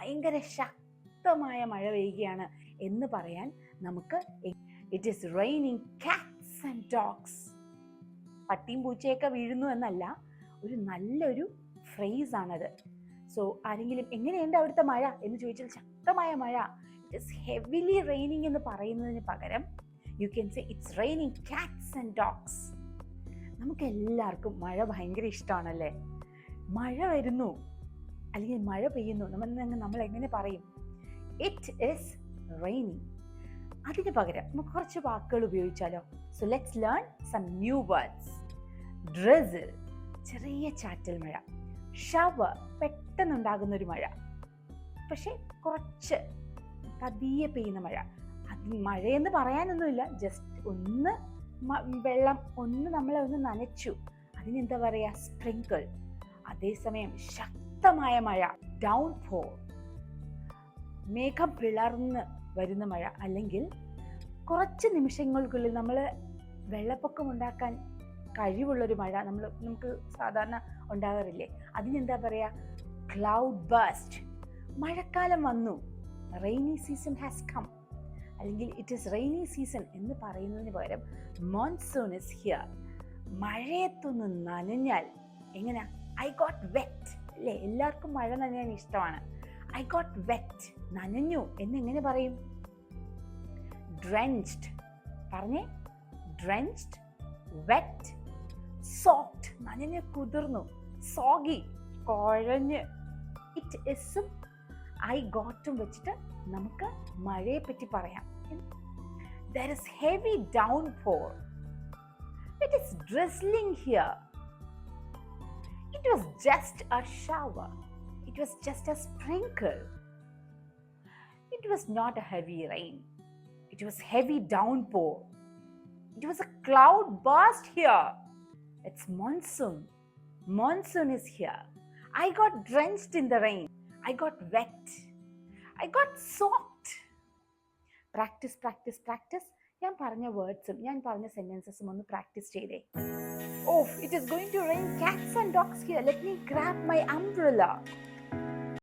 ഭയങ്കര ശക്തമായ മഴ പെയ്യുകയാണ് എന്ന് പറയാൻ നമുക്ക് it is raining cats and dogs. പട്ടിയും പൂച്ചയൊക്കെ വീഴുന്നു എന്നല്ല, ഒരു നല്ലൊരു ഫ്രേസ് ആണത്. സോ ആരെങ്കിലും എങ്ങനെയുണ്ട് അവിടുത്തെ മഴ എന്ന് ചോദിച്ചാൽ ശക്തമായ മഴ, ഇറ്റ് ഈസ് ഹെവിലി റെയിനിങ് എന്ന് പറയുന്നതിന് പകരം you can say it's raining cats and dogs. നമുക്ക് എല്ലാവർക്കും മഴ ഭയങ്കര ഇഷ്ടമാണല്ലേ? മഴ വരുന്നു അല്ലെങ്കിൽ മഴ പെയ്യുന്നു നമ്മൾ എങ്ങനെ പറയും? It is raining. അതിന് പകരം നമുക്ക് കുറച്ച് വാക്കുകൾ ഉപയോഗിച്ചാലോ? So let's learn some new words. Drizzle, ചെറിയ ചാറ്റൽ മഴ. ഷവർ, പെട്ടെന്നുണ്ടാകുന്നൊരു മഴ, പക്ഷെ കുറച്ച് പതിയെ പെയ്യുന്ന മഴ. അത് മഴയെന്ന് പറയാനൊന്നുമില്ല, ജസ്റ്റ് ഒന്ന് വെള്ളം ഒന്ന് നമ്മളെ ഒന്ന് നനച്ചു, അതിനെന്താ പറയാ? സ്പ്രിങ്കിൾ. അതേസമയം ശക്തമായ മഴ, ഡൗൺ പോർ, മേഘം പിളർന്ന് വരുന്ന മഴ, അല്ലെങ്കിൽ കുറച്ച് നിമിഷങ്ങൾക്കുള്ളിൽ നമ്മൾ വെള്ളപ്പൊക്കം ഉണ്ടാക്കാൻ കഴിവുള്ളൊരു മഴ നമുക്ക് സാധാരണ ഉണ്ടാകാറില്ലേ? അതിനെന്താ പറയാ? Cloudburst. മഴക്കാലം വന്നു, റെയിനി സീസൺ ഹാസ് കം, അല്ലെങ്കിൽ ഇറ്റ് ഈസ് റെയിനി സീസൺ എന്ന് പറയുന്നതിന് പകരം മോൺസൂൺ ഇസ് ഹിയർ. മഴയത്തൊന്ന് നനഞ്ഞാൽ എങ്ങനെയാ? ഐ ഗോട്ട് വെറ്റ് അല്ലേ? എല്ലാവർക്കും മഴ നനയാൻ ഇഷ്ടമാണ്. ഐ ഗോട്ട് വെറ്റ്, നനഞ്ഞു എന്നെങ്ങനെ പറയും? ഡ്രെഞ്ച്ഡ്. പറഞ്ഞേ, ഡ്രെഞ്ച്ഡ്, വെറ്റ്, സോക്ഡ്, നനഞ്ഞ് കുതിർന്നു, സോഗി, കുഴഞ്ഞ്. ഇറ്റ് ഇസും ഐ ഗോട്ടും വെച്ചിട്ട് നമുക്ക് മഴയെ പറ്റി പറയാം. There is heavy downpour. It is drizzling here. It was just a shower. It was just a sprinkle. It was not a heavy rain. It was heavy downpour. It was a cloud burst here. It's monsoon. Monsoon is here. I got drenched in the rain. I got wet. I got soaked. Practice practice practice. ഞാൻ പറഞ്ഞ വേർഡ്സും ഞാൻ പറഞ്ഞ സെന്റൻസസും ഒന്ന് practice ചെയ്തേ. Oh, it is going to rain cats and dogs here. Let me grab my umbrella.